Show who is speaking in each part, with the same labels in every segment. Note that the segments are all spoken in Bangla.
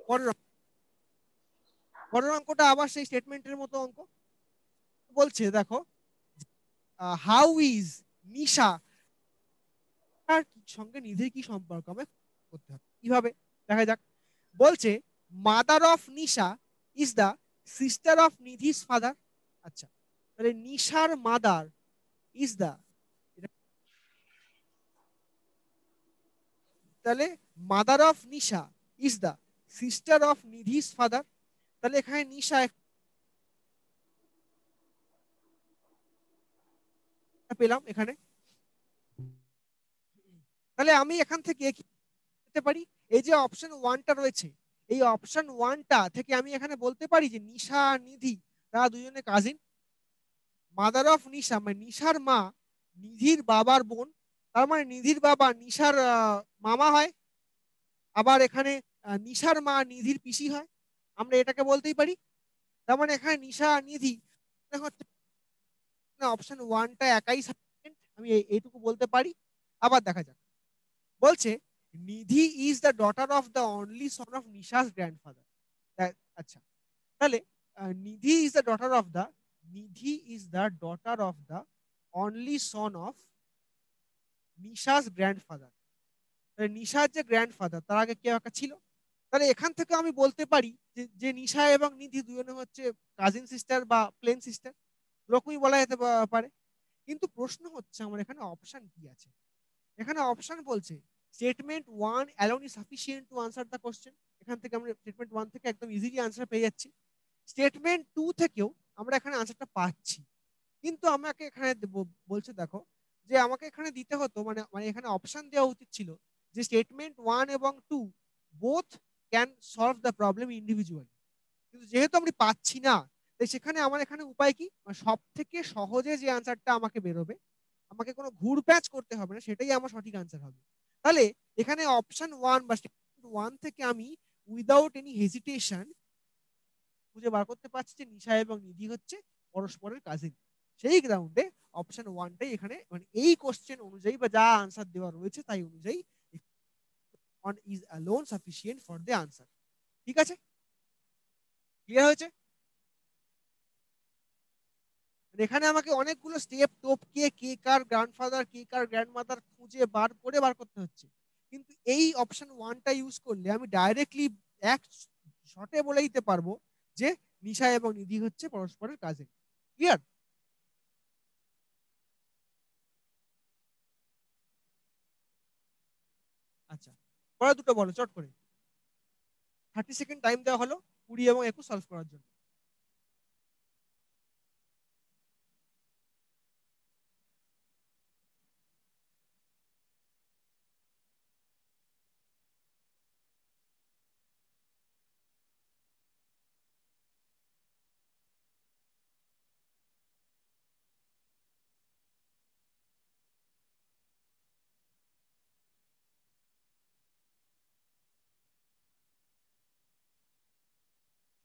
Speaker 1: পরের পরের অঙ্কটা আবার সেই স্টেটমেন্টের মতো অঙ্ক। বলছে দেখো, হাউ ইজ নিশা আর সঙ্গে নিধির কি সম্পর্ক, আমায় করতে হবে কিভাবে, দেখা যাক। বলছে mother of Nisha is the sister of Nidhi's father. আচ্ছা, তাহলে নিশার মাদার ইজ দা, তাহলে mother of Nisha is the sister of Nidhi's father. তাহলে এখানে নিশা পেলাম এখানে। তাহলে আমি এখান থেকে কি পেতে পারি, এই যে অপশন ওয়ানটা রয়েছে, এই অপশন ওয়ানটা থেকে আমি এখানে বলতে পারি যে নিশা আর নিধি তারা দুজনে কাজিন। মাদার অফ নিশা মানে নিশার মা নিধির বাবার বোন, তার মানে নিধির বাবা নিশার মামা হয়। আবার এখানে নিশার মা নিধির পিসি হয়, আমরা এটাকে বলতেই পারি। তার মানে এখানে নিশা আর নিধি হচ্ছে অপশন ওয়ানটা একাই সাফিসিয়েন্ট, আমি এইটুকু বলতে পারি। আবার দেখা যাক, বলছে Nidhi is the daughter of the only son of Nisha's grandfather. আচ্ছা, তাহলে Nidhi is the daughter of the, Nidhi is the daughter of the only son of Nisha's grandfather. নিশার যে গ্র্যান্ডফাদার তার আগে কেউ একটা ছিল। তাহলে এখান থেকে আমি বলতে পারি যে নিশা এবং নিধি দুজনে হচ্ছে কাজিন সিস্টার বা প্লেন সিস্টার, এরকমই বলা যেতে পারে। কিন্তু প্রশ্ন হচ্ছে আমার এখানে অপশন কি আছে। এখানে অপশন বলছে statement one alone is sufficient two answer the question. এখান থেকে আমরা স্টেটমেন্ট ওয়ান থেকে একদম ইজিলি আনসার পেয়ে যাচ্ছি। স্টেটমেন্ট টু থেকেও আমরা এখানে আনসারটা পাচ্ছি। কিন্তু আমাকে এখানে বলছে দেখো, যে আমাকে এখানে দিতে হতো মানে মানে এখানে অপশন দেওয়া উচিত ছিল যে স্টেটমেন্ট ওয়ান এবং to both can solve the problem individually. কিন্তু যেহেতু আমি পাচ্ছি না, তাই সেখানে আমার এখানে উপায় কি, সব থেকে সহজে যে আনসারটা আমাকে বেরোবে, আমাকে কোনো ঘুরপ্যাচ করতে হবে না, সেটাই আমার সঠিক আনসার হবে। তাহলে এখানে অপশন ওয়ান বা স্টেটমেন্ট ওয়ান থেকে আমি উইদাউট এনি হেজিটেশন খুঁজে বার করতে পারছি যে নিশা এবং নিধি হচ্ছে পরস্পরের কাজিন। সেই গ্রাউন্ডে অপশন ওয়ানটাই এখানে মানে এই কোশ্চেন অনুযায়ী বা যা আনসার দেওয়া রয়েছে তাই অনুযায়ী one is alone sufficient for the answer. ঠিক আছে, ক্লিয়ার হয়েছে? এখানে আমাকে অনেকগুলো স্টেপ টপকে কে কার গ্র্যান্ডফাদার কে কার গ্র্যান্ডমাদার খুঁজে বার করতে হচ্ছে। কিন্তু এই অপশন ওয়ানটা ইউজ করলে আমি ডাইরেক্টলি এক শটে বলে দিতে পারবো যে নিশা এবং নিধি হচ্ছে পরস্পরের কাজিন। ক্লিয়ার? আচ্ছা, পরে দুটো বলো চট করে। 30 সেকেন্ড টাইম দেওয়া হলো 20 এবং 21 সলভ করার জন্য।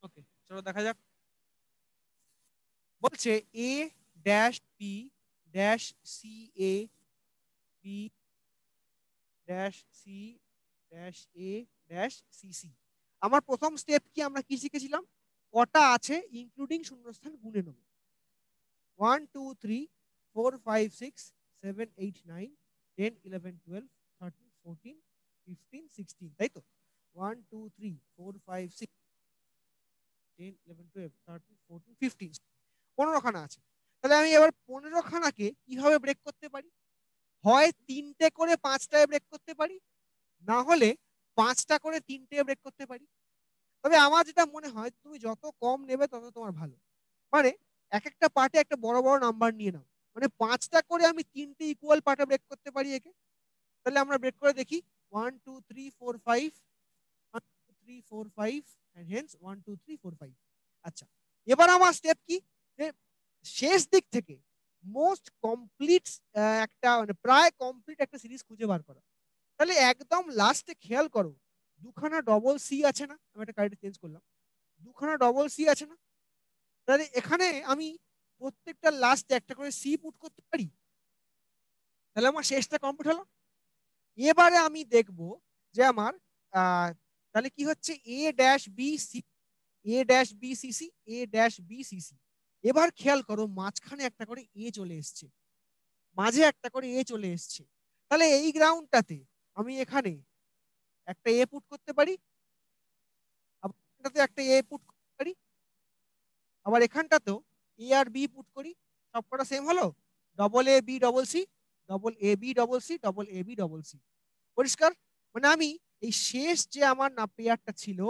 Speaker 1: ওকে, চলো দেখা যাক। বলছে A dash B dash C A B dash C dash A dash C C. আমার প্রথম স্টেপ কি, আমরা কি শিখেছিলাম, কটা আছে ইনক্লুডিং শূন্যস্থান গুণে নেব। 1 2 3 4 5 6 7 8 9 10 11 12 13 14 15 16, তাই তো? 1 2 3 4 5 6 10 11 12 13 14 15। 15খানা আছে। তাহলে আমি এবার 15খানাকে কিভাবে ব্রেক করতে পারি, হয় তিনটে করে পাঁচটায় ব্রেক করতে পারি, না হলে পাঁচটা করে তিনটে ব্রেক করতে পারি। তবে আমার যেটা মনে হয় তুমি যত কম নেবে তত তোমার ভালো। মানে এক একটা পার্টে একটা বড় বড় নাম্বার নিয়ে নাও, মানে পাঁচটা করে আমি তিনটে ইকুয়াল পার্টে ব্রেক করতে পারি একে। তাহলে আমরা ব্রেক করে দেখি। 1 2 3 4 5, 1 2 3 4 5 and hence 1 2 3 4 5। আচ্ছা, এবার আমার স্টেপ কি, যে শেষ দিক থেকে মোস্ট কমপ্লিট একটা মানে প্রায় কমপ্লিট একটা সিরিজ খুঁজে বার করা। তাহলে একদম লাস্টে খেয়াল করো, দুখানা ডবল সি আছে না, আমি একটা কারেক্ট চেঞ্জ করলাম, দুখানা ডবল সি আছে না। তাহলে এখানে আমি প্রত্যেকটা লাস্টে একটা করে সি পুট করতে পারি। তাহলে আমার শেষটা কমপ্লিট হলো। এবারে আমি দেখব যে আমার তাহলে কি হচ্ছে এ ড্যাশ বি সি, এ ড্যাশ বি সি সি, এ ড্যাশ বি সি সি। এবার খেয়াল করো মাঝখানে একটা করে এ চলে এসছে, মাঝে একটা করে এ চলে এসছে। তাহলে এই গ্রাউন্ডটাতে আমি এখানে একটা এ পুট করতে পারি, আবার এখানটাতে একটা এ পুট করতে পারি, আবার এখানটাতেও এ আর বি পুট করি, সবকটা সেম হলো, double A B double C, double A B double C, double A B double C. পরিষ্কার? মানে আমি এই শেষ যে আমার না পেয়ারটা ছিল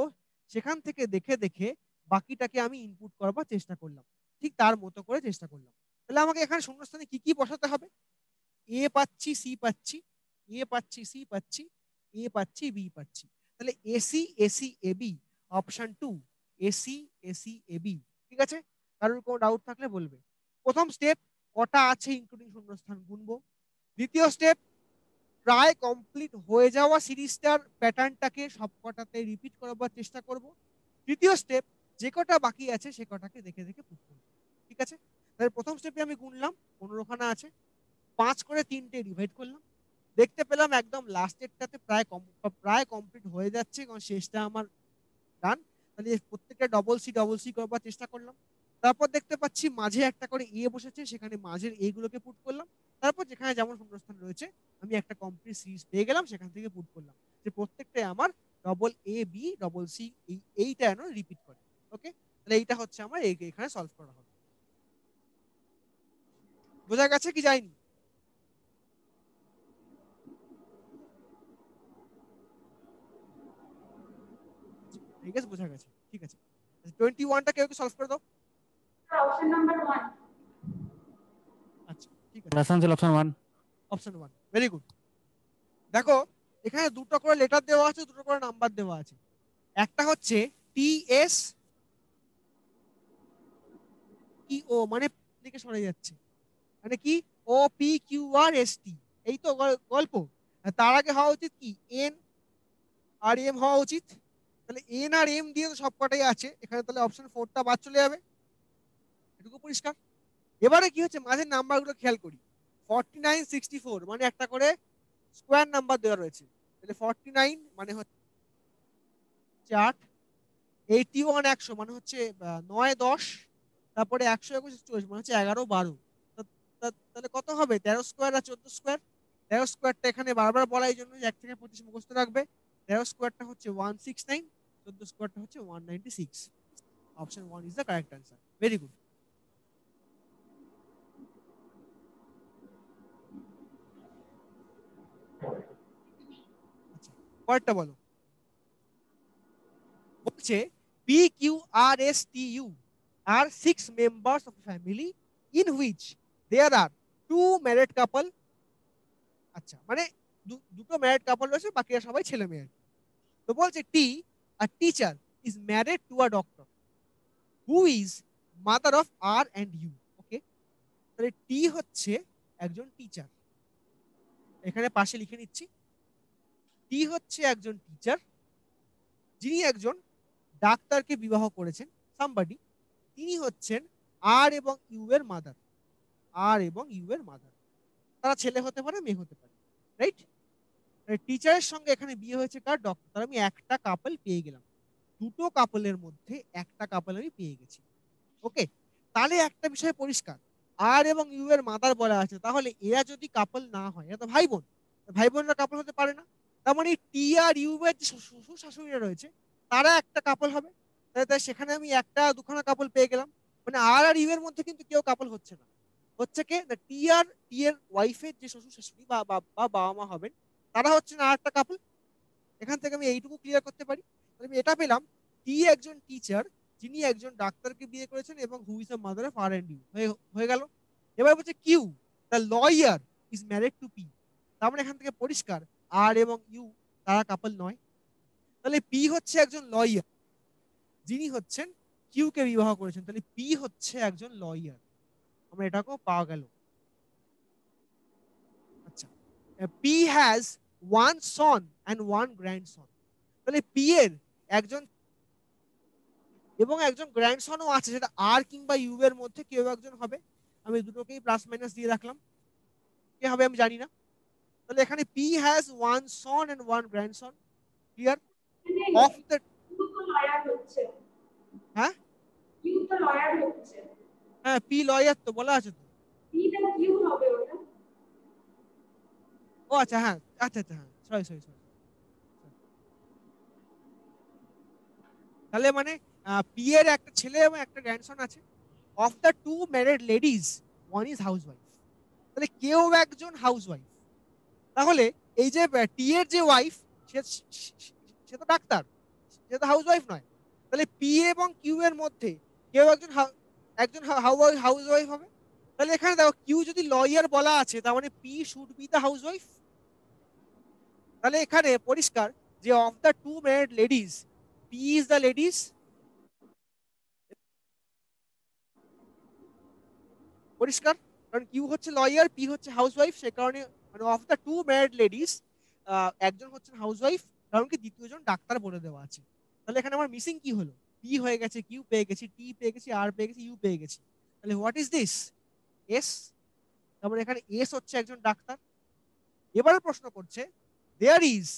Speaker 1: সেখান থেকে দেখে দেখে বাকিটাকে আমি ইনপুট করবার চেষ্টা করলাম, ঠিক তার মতো করে চেষ্টা করলাম। তাহলে আমাকে এখানে শূন্যস্থানে কি কি বসাতে হবে? এ পাচ্ছি, সি পাচ্ছি, এ পাচ্ছি, সি পাচ্ছি, এ পাচ্ছি, বি পাচ্ছি। তাহলে AC AC A B, option 2 AC AC A B. ঠিক আছে? কারোর কোনো ডাউট থাকলে বলবে। প্রথম স্টেপ কটা আছে ইনক্লুডিং শূন্যস্থান গুনবো। দ্বিতীয় স্টেপ প্রায় কমপ্লিট হয়ে যাওয়া সিরিজটার প্যাটার্নটাকে সবকটাতে রিপিট করাবার চেষ্টা করব। তৃতীয় স্টেপ যে কটা বাকি আছে সে কটাকে দেখে দেখে পুট করব। ঠিক আছে? তাহলে প্রথম স্টেপে আমি গুনলাম 15খানা আছে, 5 করে 3টে ডিভাইড করলাম, দেখতে পেলাম একদম লাস্টেরটাতে প্রায় কমপ্লিট হয়ে যাচ্ছে, কারণ শেষটা আমার ডান। তাহলে প্রত্যেকটা ডবল সি করবার চেষ্টা করলাম। তারপর দেখতে পাচ্ছি মাঝে একটা করে এ বসেছে, সেখানে মাঝের এ গুলোকে পুট করলাম। তারপর যেখানে যেমন শূন্যস্থান রয়েছে আমি একটা কমপ্লিট সিরিজ পেয়ে গেলাম, সেখান থেকে পুট করলাম, যে প্রত্যেকটাই আমার double A B double C এইটা যেন রিপিট করে। ওকে, তাহলে এইটা হচ্ছে আমার এখানে সলভ করা হবে। বোঝা গেছে কি যায়নি? ঠিক আছে, বোঝা গেছে। ঠিক আছে, 21টা কেউ সলভ করে দাও।
Speaker 2: Option number 1।
Speaker 1: আচ্ছা ঠিক আছে,
Speaker 3: অপশন 1।
Speaker 1: Option 1, very good. দেখো এখানে দুটো করে লেটার দেওয়া আছে, দুটো করে নাম্বার দেওয়া আছে। একটা হচ্ছে টি এস ই ও, মানে দিকে সরে যাচ্ছে, মানে কি O P Q R S টি, এই তো গল্প। আর তার আগে হওয়া উচিত কি এন আর এম হওয়া উচিত। তাহলে এন আর এম দিয়ে তো সবকটাই আছে এখানে, তাহলে অপশন 4টা বাদ চলে যাবে। এটুকু পরিষ্কার? এবারে কি হচ্ছে মাঝের নাম্বারগুলো খেয়াল করি। 49 64 মানে একটা করে স্কোয়ার নাম্বার দেওয়া রয়েছে, তাহলে 49 মানে হচ্ছে 8, 81 100 মানে হচ্ছে 9 10, তারপরে 100 21 24 মানে হচ্ছে 11 12। তাহলে কত হবে? 13 স্কোয়ার আর 14 স্কোয়ার। 13 স্কোয়ারটা এখানে বারবার বলা এই জন্য যে 1 থেকে 25 মুখস্থ রাখবে। 13 স্কোয়ারটা হচ্ছে 169, 14 স্কোয়ারটা হচ্ছে 196। Option 1 is the correct answer. Very good. আচ্ছা, পরেরটা বলো। বলছে P Q R S T U are 6 members of family in which there are 2 married couple. আচ্ছা, মানে দুটো ম্যারিড কাপল রয়েছে, বাকিরা সবাই ছেলে মেয়ে। তো বলছে T a teacher is married to a doctor who is mother of R and U. Okay, তাহলে টি হচ্ছে একজন টিচার, এখানে পাশে লিখে নিচ্ছি। টি হচ্ছে একজন টিচার যিনি একজন ডাক্তারকে বিবাহ করেছেন, সামবাডি। তিনি হচ্ছেন আর এবং ইউ এর মাদার, আর এবং ইউ এর মাদার। তারা ছেলে হতে পারে, মেয়ে হতে পারে, রাইট? টিচারের সঙ্গে এখানে বিয়ে হয়েছে কার? ডক্টর। তার আমি একটা কাপল পেয়ে গেলাম, দুটো কাপলের মধ্যে একটা কাপল আমি পেয়ে গেছি। ওকে, তাহলে একটা বিষয় পরিষ্কার, আর এবং ইউ এর মাদার বলা আছে, তাহলে এরা যদি কাপল না হয়, এরা তো ভাই বোন, ভাই বোনরা কাপল হতে পারে না। তার মানে টি আর ইউ এর যে শ্বশুর শাশুড়িরা রয়েছে তারা একটা কাপল হবে। তাই সেখানে আমি একটা দুখানা কাপল পেয়ে গেলাম, মানে আর আর ইউ এর মধ্যে কিন্তু কেউ কাপল হচ্ছে না। হচ্ছে কে না, টি এর ওয়াইফের যে শ্বশুর শাশুড়ি বা বাবা মা হবেন তারা হচ্ছে না আর একটা কাপল। এখান থেকে আমি এইটুকু ক্লিয়ার করতে পারি। আমি এটা পেলাম, টি একজন টিচার যিনি একজন ডাক্তারকে বিয়ে করেছেন এবং who is the mother of R and U, হয়ে গেল। এবার বলছে Q the lawyer is married to P. তার মানে এখান থেকে পরিষ্কার আর এবং ইউ তারা কাপল নয়। তাহলে পি হচ্ছে একজন লয়ার যিনি হচ্ছেন কিউ কে বিবাহ করেছেন, তাহলে পি হচ্ছে একজন লয়ার। আমরা এটাকেও পাওয়া গেল। আচ্ছা, P has one Son and one grandson. তাহলে পি এর একজন এবং একজন গ্র্যান্ডসনও আছে, সেটা আর কিংবা ইউ এর মধ্যে কেউ একজন হবে। আমি দুটোকেই প্লাস মাইনাস দিয়ে রাখলাম, কে হবে আমি জানি না। তাহলে এখানে P has one son and one grandson. Clear? Of the
Speaker 2: Q তো লয়ার হচ্ছে,
Speaker 1: হ্যাঁ
Speaker 2: কিউ তো লয়ার হচ্ছে,
Speaker 1: হ্যাঁ পি লয়ার তো বলা আছে তো।
Speaker 2: পি টা কিউ হবে ওটা।
Speaker 1: ও আচ্ছা হ্যাঁ আচ্ছা আচ্ছা হ্যাঁ সরি সরি সরি। তাহলে মানে পি এর একটা ছেলে এবং একটা গ্র্যান্ডসন আছে। Of the two married ladies one is housewife. তাহলে কেউ একজন হাউসওয়াইফ। তাহলে এই যে টি এর যে ওয়াইফ, সে সে তো ডাক্তার, সে তো হাউসওয়াইফ নয়। তাহলে পি এবং কিউ এর মধ্যে কেউ একজন একজন হাউসওয়াইফ হবে। তাহলে এখানে দেখো কিউ যদি লয়ার বলা আছে, তার মানে P should be the housewife. তাহলে এখানে পরিষ্কার যে of the two married ladies P is the ladies. পরিষ্কার, কারণ কিউ হচ্ছে লয়ার, পি হচ্ছে হাউসওয়াইফ, সে কারণে মানে of the two married ladies একজন হচ্ছেন হাউসওয়াইফ, কারণ কি দ্বিতীয়জন ডাক্তার বলে দেওয়া আছে। তাহলে এখানে আমার মিসিং কি হলো? পি হয়ে গেছে, কিউ পেয়ে গেছি, টি পেয়ে গেছি, আর পেয়ে গেছি, ইউ পেয়ে গেছি। তাহলে হোয়াট ইজ দিস? এস। তারপরে এখানে এস হচ্ছে একজন ডাক্তার। এবারে প্রশ্ন করছে there is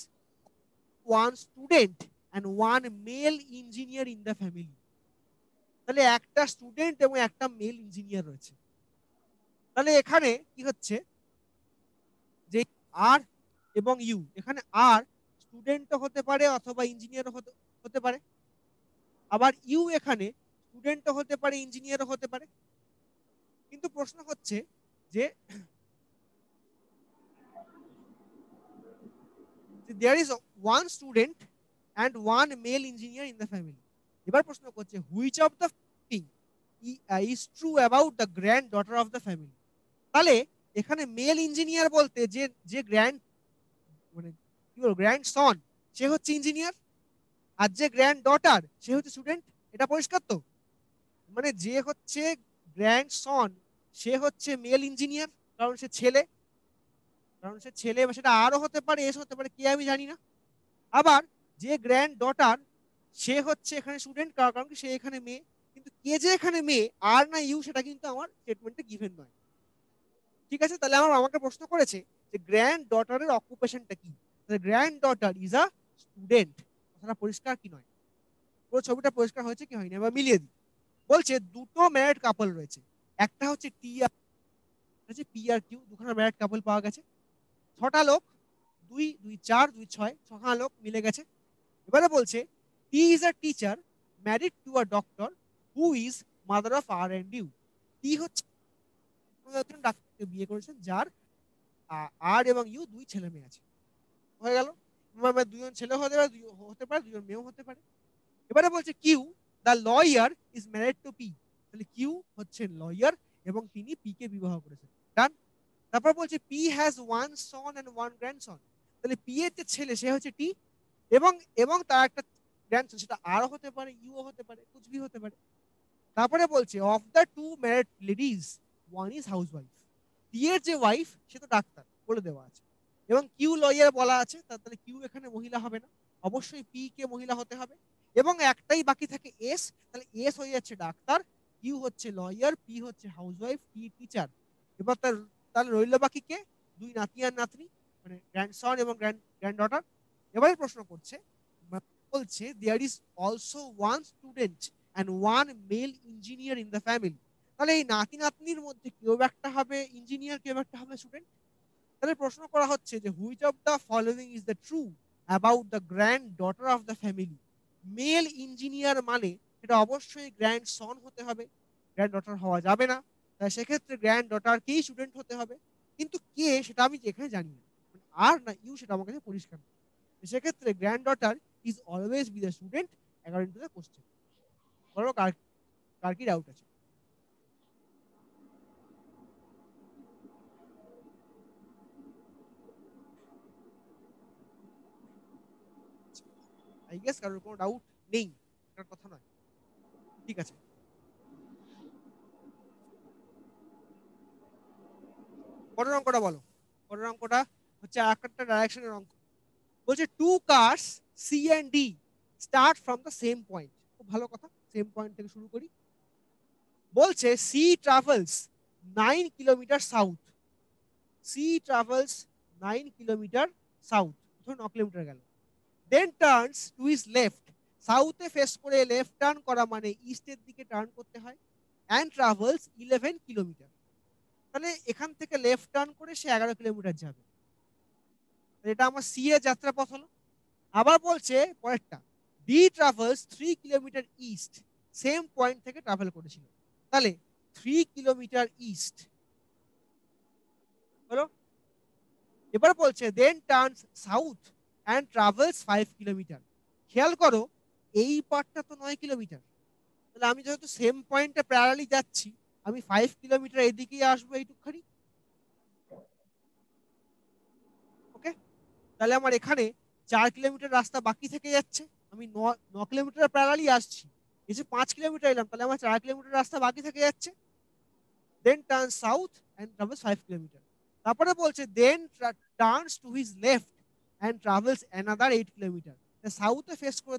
Speaker 1: one student and one male engineer in the family. তাহলে একটা স্টুডেন্ট এবং একটা মেল ইঞ্জিনিয়ার রয়েছে। তাহলে এখানে কি হচ্ছে যে আর এবং ইউ, এখানে আর স্টুডেন্টও হতে পারে অথবা ইঞ্জিনিয়ারও হতে পারে। আবার ইউ এখানে স্টুডেন্টও হতে পারে, ইঞ্জিনিয়ারও হতে পারে। কিন্তু প্রশ্ন হচ্ছে যে there is one student and one male engineer in the family. এবার প্রশ্ন করছে which of the following is true about the granddaughter of the family. তাহলে এখানে মেল ইঞ্জিনিয়ার বলতে যে যে গ্র্যান্ড মানে কি বলবো গ্র্যান্ড সন, সে হচ্ছে ইঞ্জিনিয়ার। আর যে গ্র্যান্ড ডটার সে হচ্ছে স্টুডেন্ট। এটা পরিষ্কার তো? মানে যে হচ্ছে গ্র্যান্ড সন সে হচ্ছে মেল ইঞ্জিনিয়ার, কারণ সে ছেলে। কারণ সে ছেলে, বা সেটা আরও হতে পারে, এস হতে পারে, কে আমি জানি না। আবার যে গ্র্যান্ড ডটার সে হচ্ছে এখানে স্টুডেন্ট, কারণ কি সে এখানে মেয়ে। কিন্তু কে যে এখানে মেয়ে, আর না ইউ, সেটা কিন্তু আমার স্টেটমেন্টে গিভেন নয়। ঠিক আছে, তাহলে আমাকে প্রশ্ন করেছে যে গ্র্যান্ড ডটারের অকুপেশনটা কি। তাহলে grand daughter is a student. কথাটা পরিষ্কার কি নয়? পুরো ছবিটা পরিষ্কার হয়েছে কি হয়নি? এবার মিলিয়ে দিই। বলছে দুটো ম্যারিড কাপল রয়েছে, একটা হচ্ছে টি আর হচ্ছে পি আর কিউ, দুখানা ম্যারিড কাপল পাওয়া গেছে। 6টা লোক, 2 2 4 2 6, 6খানা লোক মিলে গেছে। এবারে বলছে T is a teacher married to a doctor who is mother of R and U. T হচ্ছে একজন ডাক্তারকে বিয়ে করেছেন যার আর এবং ইউ দুই ছেলে মেয়ে আছে। হয়ে গেল। দুজন ছেলে হতে পারে, দুজন মেয়েও হতে পারে। এবারে বলছে Q the lawyer is married to P. তাহলে কিউ হচ্ছে লয়ার এবং তিনি পি কে বিবাহ করেছেন। ডান। তারপর বলছে P has one son and one grandson. তাহলে পি এর যে ছেলে সে হচ্ছে টি, এবং এবং তার একটা গ্র্যান্ডসন, সেটা আরও হতে পারে, ইউও হতে পারে, কুছ ভি হতে পারে। তারপরে বলছে of the two married ladies one is housewife. P এর যে ওয়াইফ সে তো ডাক্তার বলে দেওয়া আছে, এবং কিউ লয়ার বলা আছে, তাহলে কিউ এখানে মহিলা হবে না, অবশ্যই পি কে মহিলা হতে হবে। এবং একটাই বাকি থাকে এস, তাহলে এস হয়ে যাচ্ছে ডাক্তার, কিউ হচ্ছে লয়ার, পি হচ্ছে হাউসওয়াইফ, টি টিচার। এবার তাহলে রইল বাকি কে? দুই নাতি আর নাতনি, মানে গ্র্যান্ডসন এবং গ্র্যান্ড ডটার। এবারে প্রশ্ন করছে, বলছে there is also one student and one male engineer in the family. তাহলে এই নাতি নাতনির মধ্যে কেউ একটা হবে ইঞ্জিনিয়ার, কেউ একটা হবে স্টুডেন্ট। তাহলে প্রশ্ন করা হচ্ছে যে which of the following is the true about the granddaughter of the family. Male engineer মানে এটা অবশ্যই গ্র্যান্ড সন হতে হবে, গ্র্যান্ড ডটার হওয়া যাবে না। তাই সেক্ষেত্রে গ্র্যান্ড ডটারকেই স্টুডেন্ট হতে হবে। কিন্তু কে সেটা আমি এখানে জানি না, মানে আর না ইউ সেটা আমার কাছে পরিষ্কার না। সেক্ষেত্রে grand daughter is always be the student according to the question. বলো কার কার কি ডাউট আছে? আই গেস কারোর কোনো ডাউট নেই, এটার কথা নয়। ঠিক আছে, পরের অঙ্কটা বলো। পরের অঙ্কটা হচ্ছে একটা ডাইরেকশনের অঙ্ক। বলছে two cars C and D start from the same point. খুব ভালো কথা, সেম পয়েন্ট থেকে শুরু করি। বলছে C travels 9 kilometre south. C travels 9 kilometre south, ধরুন 9 কিলোমিটার গেল। Then turns to his left, সাউথে ফেস করে লেফট টার্ন করা মানে ইস্টের দিকে টার্ন করতে হয়, অ্যান্ড ট্রাভেলস 11 কিলোমিটার। তাহলে এখান থেকে লেফট টার্ন করে সে 11 কিলোমিটার যাবে। এটা আমার সি এর যাত্রাপথ হলো। আবার বলছে পরেরটা, D travels 3 kilometre east, same point থেকে ট্রাভেল করেছিল। তাহলে 3 কিলোমিটার ইস্ট হলো। এবার বলছে then turns south and travels 5 kilometre. খেয়াল করো এই পার্টটা তো 9 কিলোমিটার, তাহলে আমি যেহেতু সেম পয়েন্টে প্যারালালি যাচ্ছি, আমি 5 কিলোমিটার এদিকেই আসবো এইটুকখানি। ওকে, তাহলে আমার এখানে 4 কিলোমিটার রাস্তা বাকি থেকে যাচ্ছে, আমি 9 কিলোমিটার প্যারালালি আসছি, এই যে 5 কিলোমিটার এলাম, তাহলে আমার 4 কিলোমিটার রাস্তা বাকি থেকে যাচ্ছে। Then turn south and travels 5 kilometre. তারপরে বলছে then turns to his left and travels another 8 kilometre. সাউথে ফেস করে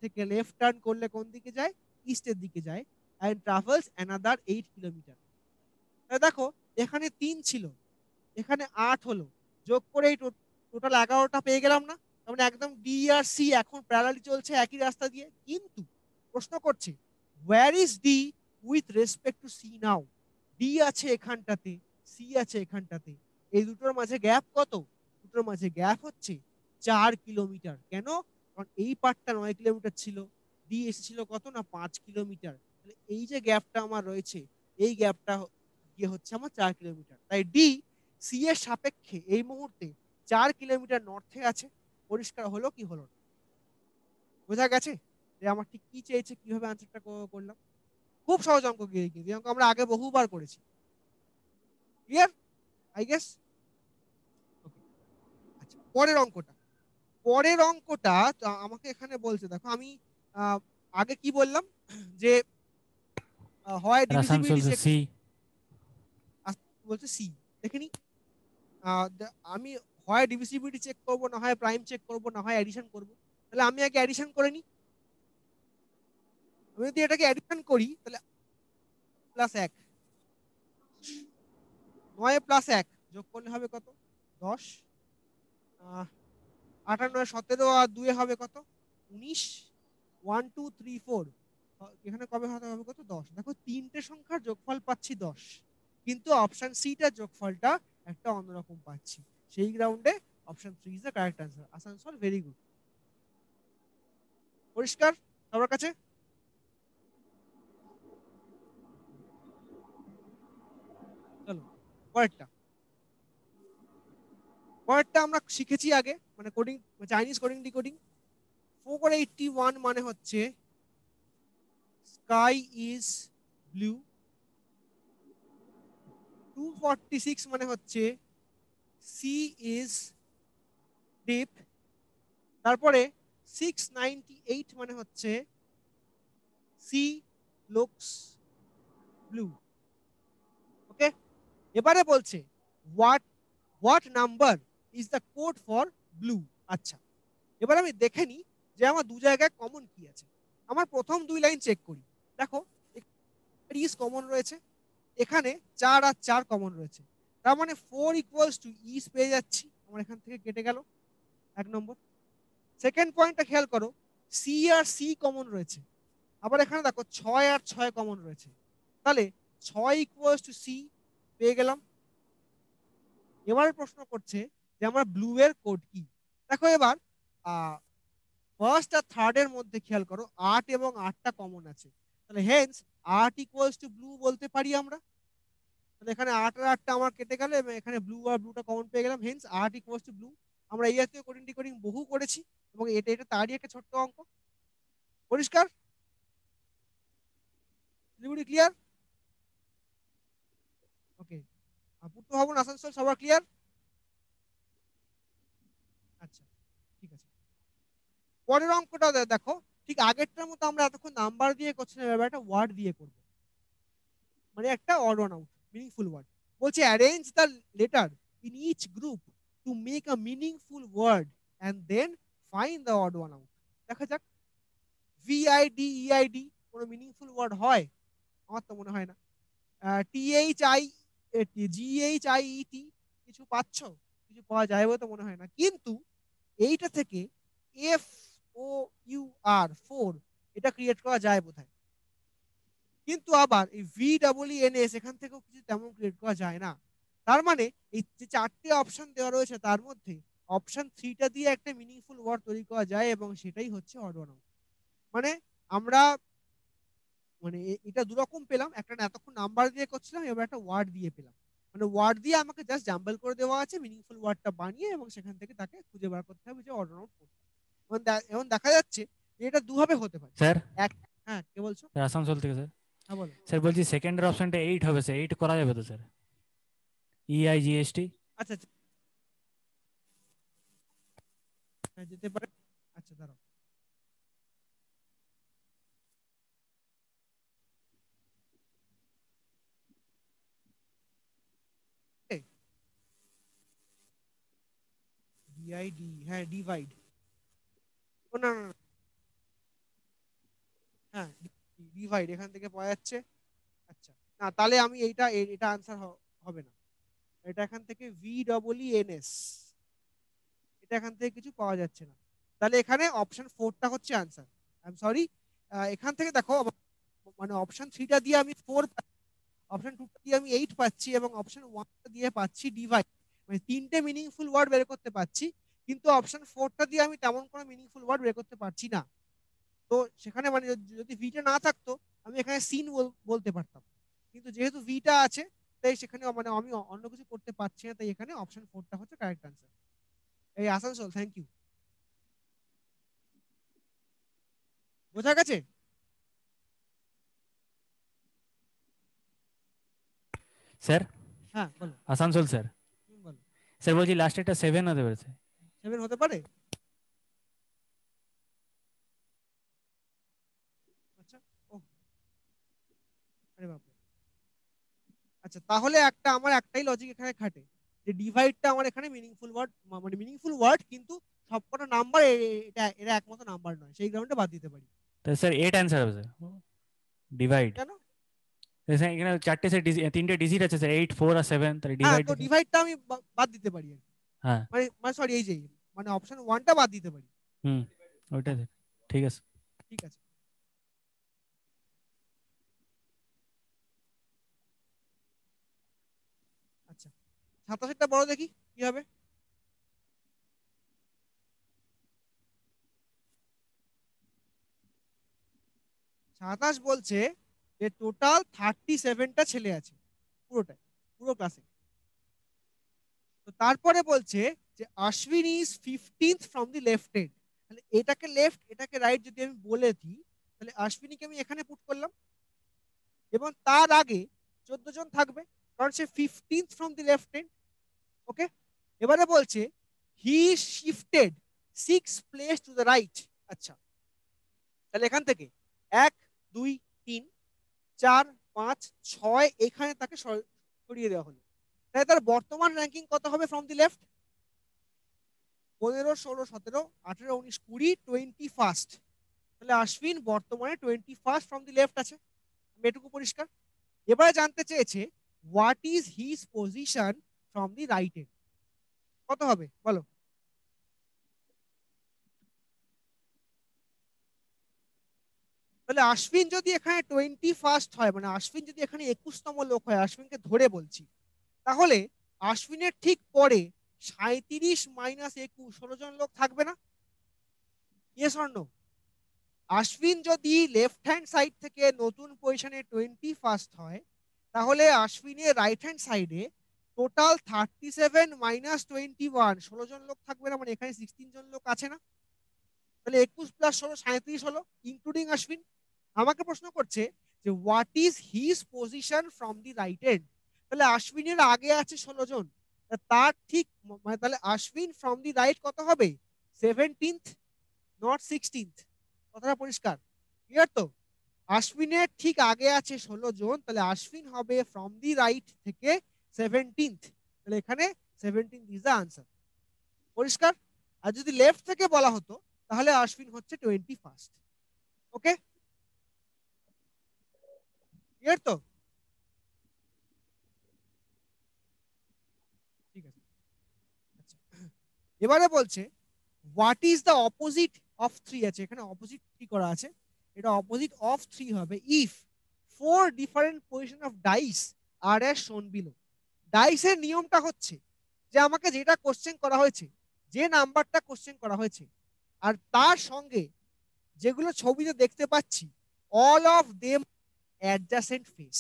Speaker 1: থেকে লেফট টার্ন করলে কোন দিকে যায়? ইস্টের দিকে যায়, অ্যান্ড ট্রাভেলস অ্যানাদার 8 কিলোমিটার। দেখো এখানে 3 ছিল, এখানে 8 হলো, যোগ করে এই টোটাল 11টা পেয়ে গেলাম না? তার মানে একদম ডি আর সি এখন প্যারালালি চলছে একই রাস্তা দিয়ে। কিন্তু প্রশ্ন করছে where is D with respect to C now. D আছে এখানটাতে, সি আছে এখানটাতে, এই দুটোর মাঝে গ্যাপ কত? দুটোর মাঝে গ্যাপ হচ্ছে 4 কিলোমিটার। কেন? কারণ এই পার্টটা 9 কিলোমিটার ছিল, ডি এসেছিল কত না 5 কিলোমিটার। তাহলে এই যে গ্যাপটা আমার রয়েছে, এই গ্যাপটা গিয়ে হচ্ছে আমার 4 কিলোমিটার। তাই ডি সি এর সাপেক্ষে এই মুহূর্তে 4 কিলোমিটার নর্থে আছে। পরিষ্কার হলো কি হলো না? বোঝা গেছে যে আমার ঠিক কি চেয়েছে, কিভাবে আনসারটা করলাম? খুব সহজ অঙ্ক গিয়ে কিন্তু এই অঙ্ক আমরা আগে বহুবার করেছি। Clear I guess? ওকে, আচ্ছা পরের অঙ্কটা তো আমাকে এখানে বলছে, দেখো আমি আহ, আগে কি বললাম যে হয়
Speaker 3: আসানসোল
Speaker 1: ডিভিজিবিলিটি চেক,
Speaker 3: সি।
Speaker 1: বলছে সি। দেখে নি, আমি হয় ডিভিজিবিলিটি চেক করব, না হয় প্রাইম চেক করব, না হয় অ্যাডিশন করব। তাহলে আমি আগে অ্যাডিশন করে নিই। আমি যদি এটাকে অ্যাডিশন করি তাহলে +1, 9 + 1 যোগ করলে হবে কত? 10। 8 আর 9 17, আর 2 হবে কত? 19। 1 2 3 4, এখানে কবে হতে হবে কত? 10। দেখো তিনটে সংখ্যার যোগফল পাচ্ছি 10, কিন্তু অপশন সিটার যোগফলটা একটা অন্যরকম পাচ্ছি। সেই গ্রাউন্ডে option 3 is the correct answer. Asansol, very good. পরিষ্কার সবার কাছে? চলো পরেরটা। পরেরটা আমরা শিখেছি আগে, মানে কোডিং, চাইনিজ কোডিং ডিকোডিং। 481 মানে হচ্ছে স্কাই ইজ ব্লু। 246 মানে হচ্ছে সি ইজ ডিপ। তারপরে 698 মানে হচ্ছে সি লুকস ব্লু। ওকে, এবারে বলছে what what number is the code for blue. আচ্ছা, এবার আমি দেখে নিই যে আমার দু জায়গায় কমন কি আছে। আমার প্রথম 2 লাইন চেক করি। দেখো ইজ কমন রয়েছে, এখানে 4 আর 4 কমন রয়েছে, তার মানে 4 ইকুয়ালস টু ইজ পেয়ে যাচ্ছি। আমার এখান থেকে কেটে গেল 1 নম্বর। সেকেন্ড পয়েন্টটা খেয়াল করো, সি আর সি কমন রয়েছে, আবার এখানে দেখো 6 আর 6 কমন রয়েছে, তাহলে 6 ইকুয়ালস টু সি পেয়ে গেলাম। এবারে প্রশ্ন করছে যে আমার ব্লু এর কোড কি। দেখো এবার ফার্স্ট আর থার্ড এর মধ্যে খেয়াল করো 8 এবং 8টা কমন আছে, তাহলে হেন্স 8 ইকুয়ালস টু ব্লু বলতে পারি আমরা। তাহলে এখানে 8 আর 8টা আমার কেটে গেল এবং এখানে ব্লু আর ব্লুটা কমন পেয়ে গেলাম, হেন্স 8 ইকুয়ালস টু ব্লু। আমরা এই জাতীয় কোডিং ডিকোডিং বহু করেছি এবং এটা এটা তারই একটা ছোট্ট অঙ্ক। পরিষ্কার? ক্লিয়ার? ওকে, পূর্ত ভবন আসানসোল সবার ক্লিয়ার? আচ্ছা, ঠিক আছে। পরের অঙ্কটা দেখো, ঠিক আগেরটার মতো আমরা এতক্ষণ নাম্বার দিয়ে করছি না, এবার একটা ওয়ার্ড দিয়ে করব, মানে একটা odd one out, meaningful word. বলছে arrange the letter in each group to make a meaningful word and then find the odd one out. দেখা যাক। VIDEID কোনো মিনিংফুল ওয়ার্ড হয়? আমার তো মনে হয় না। THIGHIET কিছু পাচ্ছ? কিছু পাওয়া যায় বলে তো মনে হয় না। কিন্তু এইটা থেকে এফ ও ইউ আর 4 এটা ক্রিয়েট করা যায় বোধহয়, কিন্তু আবার এই ভি ডাবল এন এস এখান থেকেও কিছু তেমন ক্রিয়েট করা যায় না। তার মানে এই যে চারটে অপশন দেওয়া রয়েছে তার মধ্যে অপশন 3টা দিয়ে একটা মিনিংফুল ওয়ার্ড তৈরি করা যায় এবং সেটাই হচ্ছে অড ওয়ান আউট। মানে আমরা মানে এটা দুরকম পেলাম, একটা এতক্ষণ নাম্বার দিয়ে করছিলাম, এবার একটা ওয়ার্ড দিয়ে পেলাম। মানে ওয়ার্ড দিয়ে আমাকে জাস্ট জাম্বল করে দেওয়া আছে, মিনিংফুল ওয়ার্ডটা বানিয়ে এবং সেখান থেকে তাকে খুঁজে বার করতে হবে যে অড আউট করতে হবে। এখন দেখা যাচ্ছে যে এটা দুভাবে হতে পারে।
Speaker 3: স্যার
Speaker 1: এক, হ্যাঁ কে বলছো?
Speaker 3: স্যার আসানসোল থেকে স্যার।
Speaker 1: হ্যাঁ বলো।
Speaker 3: স্যার বলছি সেকেন্ডের অপশনটা 8 হবে স্যার, 8 করা যাবে তো স্যার? EIGST।
Speaker 1: আচ্ছা আচ্ছা, হ্যাঁ যেতে পারে। আচ্ছা দাঁড়াও, ডিআইডি, হ্যাঁ ডিভাইড, ও না না না, হ্যাঁ ডিভাইড এখান থেকে পাওয়া যাচ্ছে। আচ্ছা, না তাহলে আমি এটা আনসার হবে না। এটা এখান থেকে ভি ডবল এন এস, এটা এখান থেকে কিছু পাওয়া যাচ্ছে না। তাহলে এখানে অপশন 4টা হচ্ছে আনসার। আই এম সরি, এখান থেকে দেখো মানে অপশন 3টা দিয়ে আমি 4, অপশন 2টা দিয়ে আমি 8 পাচ্ছি এবং অপশন 1টা দিয়ে পাচ্ছি ডিভাইড, মানে তিনটে মিনিংফুল ওয়ার্ড বের করতে পারছি, কিন্তু অপশন 4টা দিয়ে আমি তেমন কোনো মিনিংফুল ওয়ার্ড বের করতে পারছি না। তো সেখানে মানে যদি ভিটা না থাকতো আমি এখানে সিন বলতে পারতাম, কিন্তু যেহেতু ভিটা আছে তাই সেখানে মানে আমি অন্য কিছু করতে পারছি না, তাই এখানে অপশন 4টা হচ্ছে কারেক্ট আনসার। এই আসানসোল, থ্যাংক ইউ। বোঝা গেছে?
Speaker 3: স্যার
Speaker 1: হ্যাঁ বলো।
Speaker 3: আসানসোল স্যার।
Speaker 1: বলো।
Speaker 3: স্যার বলছি লাস্টে একটা 7 হতে পারে স্যার।
Speaker 1: 7 হতে পারে? আচ্ছা, ও আরে বাপরে। আচ্ছা তাহলে আমার একটাই লজিক এখানে খাটে, যে ডিভাইডটা আমার এখানে মিনিংফুল ওয়ার্ড, মানে মিনিংফুল ওয়ার্ড কিন্তু সবকটা নাম্বার এটা এরা একমত নাম্বার নয়, সেই কারণে বাদ দিতে পারি।
Speaker 3: তাহলে স্যার 8 অ্যান্সার হবে স্যার, ডিভাইড।
Speaker 1: কেন?
Speaker 3: স্যার এখানে চারটে স্যার তিনটে ডিজিট আছে স্যার, 8, 4 আর 7, তাহলে
Speaker 1: হ্যাঁ
Speaker 3: ডিভাইড।
Speaker 1: তো ডিভাইডটা আমি বাদ দিতে পারি আর কি।
Speaker 3: হ্যাঁ।
Speaker 1: মানে মানে সরি, এই যে মানে অপশন 1টা বাদ দিতে পারি।
Speaker 3: হুম, ওইটাই
Speaker 1: হ্যাঁ
Speaker 3: স্যার। ঠিক আছে।
Speaker 1: ঠিক আছে। আচ্ছা 27টা বড় দেখি কি হবে। 27 বলছে যে টোটাল 37টা ছেলে আছে, পুরোটাই, পুরো ক্লাসে। তো তারপরে বলছে যে Ashwin is 15th from the left end. তাহলে এটাকে লেফট এটাকে রাইট যদি আমি বলে দিই, তাহলে অশ্বিনীকে আমি এখানে পুট করলাম এবং তার আগে 14 জন থাকবে, কারণ সে 15th from the left end. Okay, এবারে বলছে he shifted 6 place to the right. আচ্ছা, তাহলে এখান থেকে 1 2 3 4 5 6 এখানে তাকে সরিয়ে দেওয়া হলো। তাহলে তার বর্তমান র্যাঙ্কিং কত হবে ফ্রম দি লেফট? 15 16 17 18 19 20 21st। তাহলে অশ্বিন বর্তমানে 21st ফ্রম দি লেফট আছে, এটুকু পরিষ্কার। এবারে জানতে চেয়েছে what is his position from the right end, কত হবে বলো? তাহলে অশ্বিন যদি এখানে 21st হয়, মানে অশ্বিন যদি এখানে 21তম লোক হয়, অশ্বিনকে ধরে বলছি, তাহলে অশ্বিনের ঠিক পরে 37 মাইনাস 21 16 জন লোক থাকবে না? Yes or no? অশ্বিন যদি লেফট হ্যান্ড সাইড থেকে নতুন পজিশনে 21st হয়, তাহলে অশ্বিনের রাইট হ্যান্ড সাইডে টোটাল 37 মাইনাস 21 16 জন লোক থাকবে না? মানে এখানে 16 জন লোক আছে না? তাহলে 21 প্লাস 16 37 হলো, ইনক্লুডিং অশ্বিন। আমাকে প্রশ্ন করছে যে what is his position from the right end. তাহলে অশ্বিনের আগে আছে 16 জন, তার ঠিক মানে তাহলে অশ্বিন ফ্রম দি রাইট কত হবে? 17th, not 16th। কথাটা পরিষ্কার, ক্লিয়ার তো? অশ্বিনের ঠিক আগে আছে 16 জন, তাহলে অশ্বিন হবে ফ্রম দি রাইট থেকে 17th। তাহলে এখানে 17th ইজ দ্য আনসার। পরিষ্কার? আর যদি লেফট থেকে বলা হতো তাহলে অশ্বিন হচ্ছে 21st। ওকে, ক্লিয়ার তো? ঠিক আছে। আচ্ছা, এবারে বলছে what is the opposite of 3 আছে, এখানে অপোজিট 3 করা আছে, এটা অপোজিট অফ 3 হবে if 4 different position of dice are as shown below. ডাইসের নিয়মটা হচ্ছে যে আমাকে যেটা কোশ্চেন করা হয়েছে, যে নাম্বারটা কোশ্চেন করা হয়েছে, আর তার সঙ্গে যেগুলো ছবিতে দেখতে পাচ্ছি all of them adjacent face,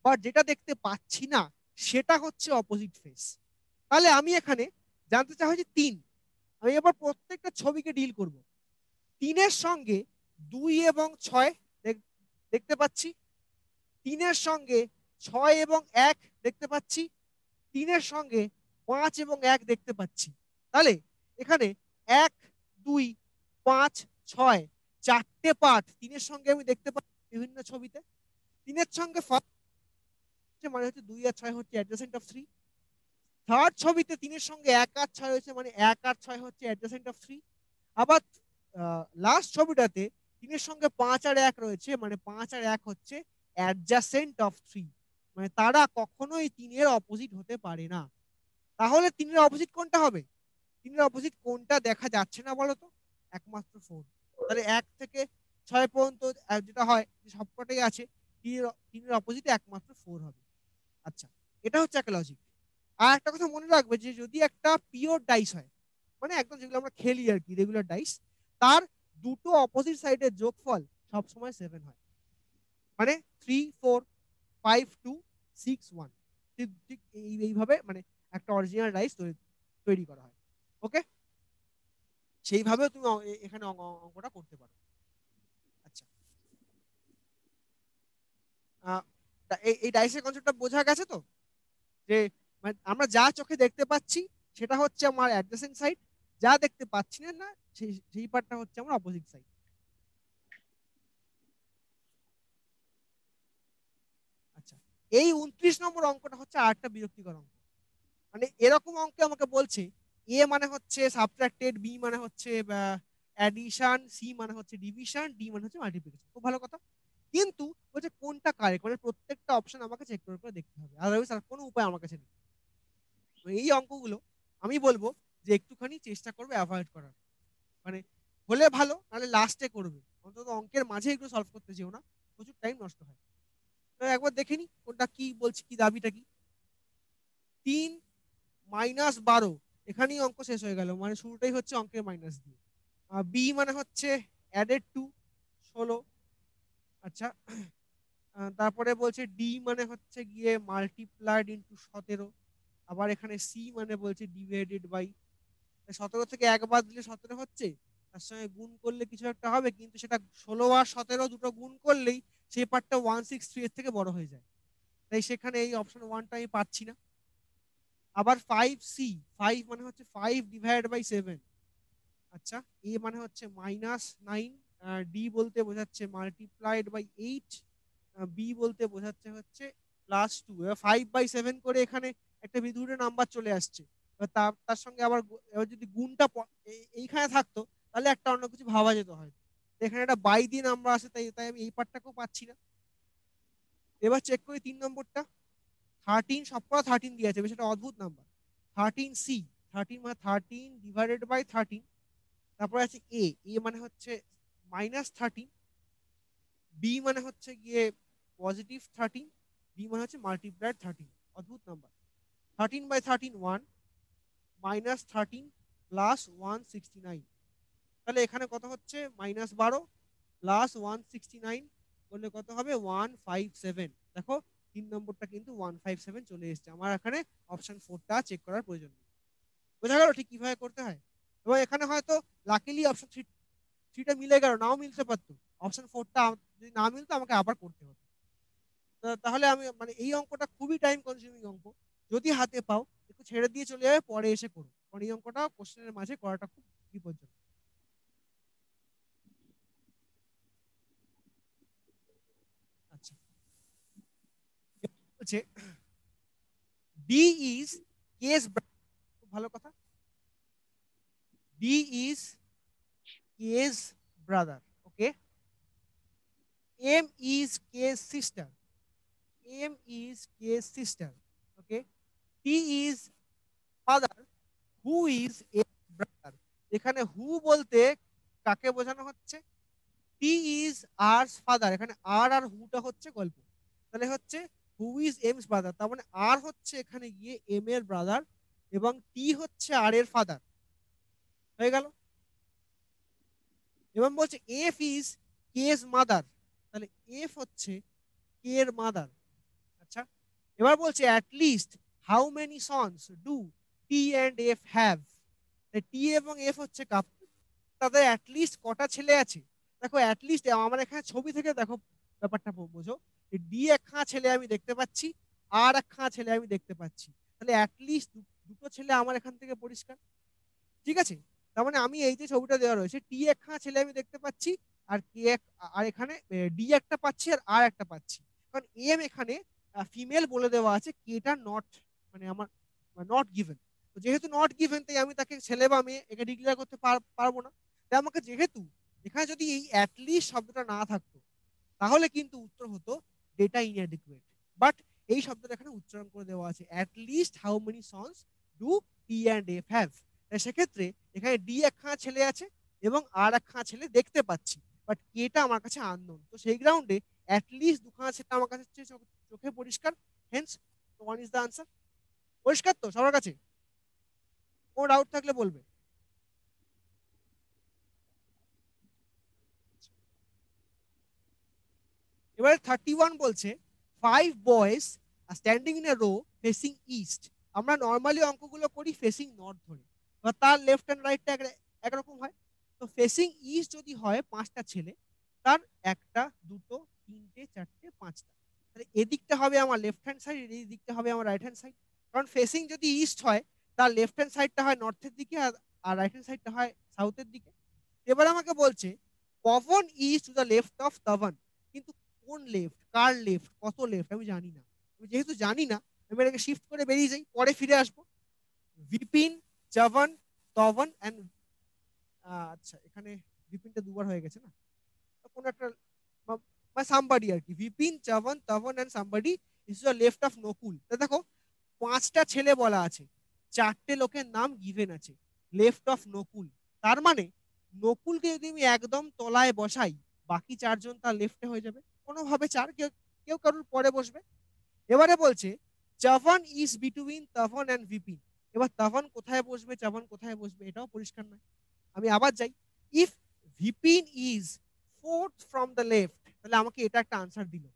Speaker 1: but যেটা দেখতে পাচ্ছি না সেটা হচ্ছে অপোজিট ফেস। তাহলে আমি এখানে জানতে চাই হচ্ছে 3, আমি এবার প্রত্যেকটা ছবিকে ডিল করব। 3-এর সঙ্গে 2 এবং 6 দেখতে পাচ্ছি, 3-এর সঙ্গে 6 এবং 1 দেখতে পাচ্ছি, 3-এর সঙ্গে 5 এবং 1 দেখতে পাচ্ছি। তাহলে এখানে 1, 2, 5, 6 চারটে পার্ট 3-এর সঙ্গে আমি দেখতে পাচ্ছি বিভিন্ন ছবিতে। 3-এর সঙ্গে মানে হচ্ছে 2 আর 6 হচ্ছে অ্যাডজাসেন্ট অফ 3। থার্ড ছবিতে 3-এর সঙ্গে 1 আর 6 হয়েছে, মানে 1 আর 6 হচ্ছে অ্যাডজাসেন্ট অফ 3। আবার লাস্ট ছবিটাতে 3-এর সঙ্গে 5 আর 1 রয়েছে, মানে 5 আর 1 হচ্ছে অ্যাডজাসেন্ট অফ 3, মানে তারা কখনোই 3-এর অপোজিট হতে পারে না। তাহলে 3-এর অপোজিট কোনটা হবে? 3-এর অপোজিট কোনটা দেখা যাচ্ছে না বলো তো? একমাত্র 4। তাহলে 1 থেকে 6 পর্যন্ত যেটা হয় সবকটাই আছে, 3-এর অপোজিট একমাত্র 4 হবে। আচ্ছা, এটা হচ্ছে একটা লজিক। আর একটা কথা মনে রাখবে যে যদি একটা পিওর ডাইস হয়, মানে একদম যেগুলো আমরা খেলি আর কি, রেগুলার ডাইস, তার দুটো অপোজিট সাইডের যোগফল সবসময় 7 হয়, মানে 3, 4, 5, 2, 6, 1। ঠিক ঠিক এইভাবে মানে একটা অরিজিনাল ডাইস তৈরি করা হয়। ওকে, সেইভাবে তুমি এখানে অঙ্কটা করতে পারো। আচ্ছা, এই ডাইসের কনসেপ্টটা বোঝা গেছে তো? যে মানে আমরা যা চোখে দেখতে পাচ্ছি সেটা হচ্ছে আমার অ্যাডজেসেন্ট সাইড, যা দেখতে পাচ্ছি না না সেই পার্টটা হচ্ছে আমার অপোজিট সাইড। আচ্ছা, এই 29 নম্বর অঙ্কটা হচ্ছে আরেকটা বিরক্তিকর অঙ্ক। মানে এরকম অঙ্কে আমাকে বলছে এ মানে হচ্ছে সাবট্রাক্টেড, বি মানে হচ্ছে অ্যাডিশন, সি মানে হচ্ছে ডিভিশন, ডি মানে হচ্ছে মাল্টিপ্লিকেশন। খুব ভালো কথা, কিন্তু বলছে কোনটা কারেক্ট, মানে প্রত্যেকটা অপশন আমাকে চেক করে করে দেখতে হবে, আদারওয়াইজ আর কোনো উপায় আমার কাছে নেই। তো এই অঙ্কগুলো আমি বলবো যে একটুখানি চেষ্টা করবে অ্যাভয়েড করার, মানে হলে ভালো, নাহলে লাস্টে করবে, অন্তত অঙ্কের মাঝে এগুলো সলভ করতে যেও না, প্রচুর টাইম নষ্ট হয়। তো একবার দেখে নি কোনটা কি বলছি, কি দাবিটা কি। 3 মাইনাস 12, এখানেই অঙ্ক শেষ হয়ে গেল, মানে শুরুটাই হচ্ছে অঙ্কের মাইনাস দিয়ে। বি মানে হচ্ছে অ্যাডেড টু 16। আচ্ছা, তারপরে বলছে ডি মানে হচ্ছে গিয়ে মাল্টিপ্লাইড ইন্টু 17। আবার এখানে সি মানে বলছে ডিভাইডেড বাই 17 থেকে 1 বাদ দিলে 17 হচ্ছে, তার সঙ্গে গুণ করলে কিছু একটা হবে, কিন্তু সেটা 16 আর 17 দুটো গুণ করলেই সেই পার্টটা 163 এর থেকে বড় হয়ে যায়, তাই সেখানে এই অপশন 1টা আমি পাচ্ছি না। আবার 5 সি, 5 মানে হচ্ছে 5 ডিভাইড বাই 7। আচ্ছা, এ মানে হচ্ছে -9, ডি বলতে বোঝাচ্ছে মাল্টিপ্লাইড বাই 8, বি বলতে বোঝাচ্ছে হচ্ছে +2। এবার 5/7 করে এখানে একটা বিধুরে নাম্বার চলে আসছে, এবার তার সঙ্গে আবার এবার যদি গুণটা এইখানে থাকতো তাহলে একটা অন্য কিছু ভাবা যেত হয়, এখানে একটা বাই দিয়ে নাম্বার আসে, তাই তাই আমি এই পার্টটাকেও পাচ্ছি না। এবার চেক করি 3 নম্বরটা। 13, সবকটা 13 দিয়ে আছে, বেশ একটা অদ্ভুত নাম্বার। 13 সি, 13 মানে 13 ডিভাইডেড বাই 13। তারপরে আছে এ, এ মানে হচ্ছে -13, বি মানে হচ্ছে গিয়ে +13, বি মানে হচ্ছে মাল্টিপ্লাইড 13। অদ্ভুত নাম্বার। 13/13 1, -13 +169। তাহলে এখানে কত হচ্ছে, -12 +169 করলে কত হবে, 157। দেখো 3 নম্বরটা কিন্তু 157 চলে এসেছে, আমার এখানে অপশন 4টা চেক করার প্রয়োজন নেই। বোঝা গেল ঠিক কিভাবে করতে হয়? এবং এখানে হয়তো লাকিলি অপশন 3টা মিলে গেল, নাও মিলতে পারতো, অপশন 4টা যদি না মিলতো আমাকে আবার করতে হতো। তাহলে আমি মানে এই অঙ্কটা খুবই টাইম কনজিউমিং অঙ্ক, যদি হাতে পাও একটু ছেড়ে দিয়ে চলে যাবে, পরে এসে করো, কারণ এই অঙ্কটা কোশ্চেনের মাঝে করাটা খুব বিপজ্জনক। আচ্ছা, হচ্ছে ডি ইজ কেস, খুব ভালো কথা, D is case brother, okay, M is case sister, M is case sister, okay, T is father, who is a brother. এখানে হু বলতে কাকে বোঝানো হচ্ছে? টি ইজ আরস ফাদার, এখানে আর হুটা হচ্ছে গল্প। তাহলে হচ্ছে হু ইজ এমস ব্রাদার, তার মানে আর হচ্ছে এখানে গিয়ে এম এর ব্রাদার এবং টি হচ্ছে আর এর ফাদার। হয়ে গেল। এবং বলছে এফ ইজ কেস মাদার, তাহলে এফ হচ্ছে কে এর মাদার। আচ্ছা, এবার বলছে at least how many sons do T and F have, T এবং এফ হচ্ছে কাপল, তাদের অ্যাট লিস্ট কটা ছেলে আছে? দেখো অ্যাট লিস্ট আমার এখানে ছবি থেকে দেখো ব্যাপারটা বোঝো, ডি একখানা ছেলে আমি দেখতে পাচ্ছি, আর একখানা ছেলে আমি দেখতে পাচ্ছি, তাহলে অ্যাট লিস্ট দুটো ছেলে আমার এখান থেকে পরিষ্কার। ঠিক আছে, তার মানে আমি এই যে ছবিটা দেওয়া রয়েছে টি একখানা ছেলে আমি দেখতে পাচ্ছি, আর কে আর এখানে ডি একটা পাচ্ছি আর একটা পাচ্ছি, কারণ এম এখানে ফিমেল বলে দেওয়া আছে, কেটা নট মানে আমার নট গিভেন। তো যেহেতু নট গিভেন তাই আমি তাকে ছেলে বা মেয়ে একে ডিক্লেয়ার করতে পারবো না। তাই আমাকে যেহেতু এখানে যদি এই অ্যাটলিস্ট শব্দটা না থাকতো তাহলে কিন্তু উত্তর হতো ডেটা ইনঅ্যাডিকুয়েট। বাট এই শব্দটা এখানে উচ্চারণ করে দেওয়া আছে at least how many sons do T and F have. সেক্ষেত্রে এখানে ডি একখানা ছেলে আছে এবং আর একখানা ছেলে দেখতে পাচ্ছি, বাট কেটা আমার কাছে আননোন। তো সেই গ্রাউন্ডে অ্যাটলিস্ট দুখানা ছেলে আমার কাছে চোখে পরিষ্কার, hence one is the answer. পরিষ্কার তো সবার কাছে? কোনো ডাউট থাকলে বলবে। এবারে 31 বলছে 5 boys standing in a row facing east. আমরা নর্মালি অঙ্কগুলো করি ফেসিং নর্থ ধরে, এবার তার লেফট অ্যান্ড রাইটটা একরকম হয়। তো ফেসিং ইস্ট যদি হয় 5টা ছেলে, তার একটা দুটো তিনটে চারটে 5টা, তাহলে এদিকটা হবে আমার লেফট হ্যান্ড সাইড, এই দিকটা হবে আমার রাইট হ্যান্ড সাইড। কারণ ফেসিং যদি ইস্ট হয় তার লেফট হ্যান্ড সাইডটা হয় নর্থের দিকে আর রাইট হ্যান্ড সাইডটা হয় সাউথের দিকে। এবার আমাকে বলছে Pavan is to the left of Tavan, কিন্তু কোন লেফট, কার লেফট, কত লেফট আমি জানি না। আমি যেহেতু জানি না আমি এটাকে শিফট করে বেরিয়ে যাই, পরে ফিরে আসবো। বিপিন, চবন, তবন এন্ড আচ্ছা এখানে বিপিনটা দুবার হয়ে গেছে না, কোন একটা সামবাডি আর কি, Bipin Chavan Tavan and somebody is the left of Nakul. তো দেখো 5টা ছেলে বলা আছে, 4টে লোকের নাম গিভেন আছে, লেফট অফ নকুল, তার মানে নকুলকে যদি আমি একদম তলায় বসাই বাকি 4জন তার লেফটে হয়ে যাবে, কোনোভাবে 4 কেউ কেউ কারোর পরে বসবে। এবারে বলছে Chavan is between তবন and Bipin, এবার তবন কোথায় বসবে চবন কোথায় বসবে এটাও পরিষ্কার নয়। আমি আবার যাই, if VPN is fourth from the left, তাহলে আমাকে এটা একটা আনসার দিল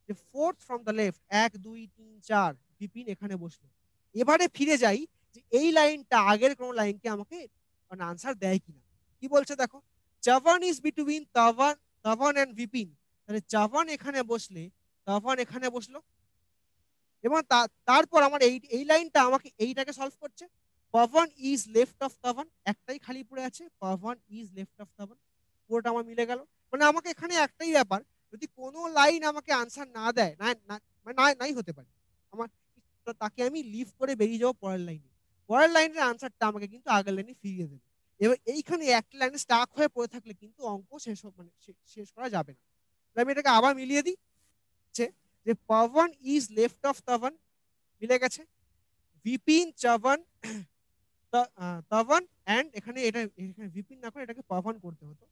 Speaker 1: যে fourth from the left, 1 2 3 4 Bipin এখানে বসলো। এবারে ফিরে যাই যে এই লাইনটা আগের কোন লাইনকে আমাকে মানে আনসার দেয় কিনা। কি বলছে দেখো, চবন ইজ বিটুইন তবন তবন এন্ড বিপিন, তাহলে চবন এখানে বসলে তবন এখানে বসলো। এবং তারপর আমার এই এই লাইনটা আমাকে এইটাকে সলভ করছে, পবন ইজ লেফট অফ তবন, একটাই খালি পড়ে আছে, পবন ইজ লেফট অফ তবন, পুরোটা আমার মিলে গেল। মানে আমাকে এখানে একটাই ব্যাপার, যদি কোনো লাইন আমাকে আনসার না দেয় মানে নাই হতে পারে আমার, তো তাকে আমি লিভ করে বেরিয়ে যাবো পরের লাইনে, পরের লাইনের আনসারটা আমাকে কিন্তু আগের লাইনে ফিরিয়ে দেবে। এবার এইখানে একটা লাইনে স্টাক হয়ে পড়ে থাকলে কিন্তু অঙ্ক মানে শেষ করা যাবে না। আমি এটাকে আবার মিলিয়ে দিই, যে পবন ইজ লেফট অফ তবন, মিলে গেছে। বিপিন চবন তবন এন্ড এখানে এটা এখানে বিপিন না করে এটাকে পবন করতে হতো,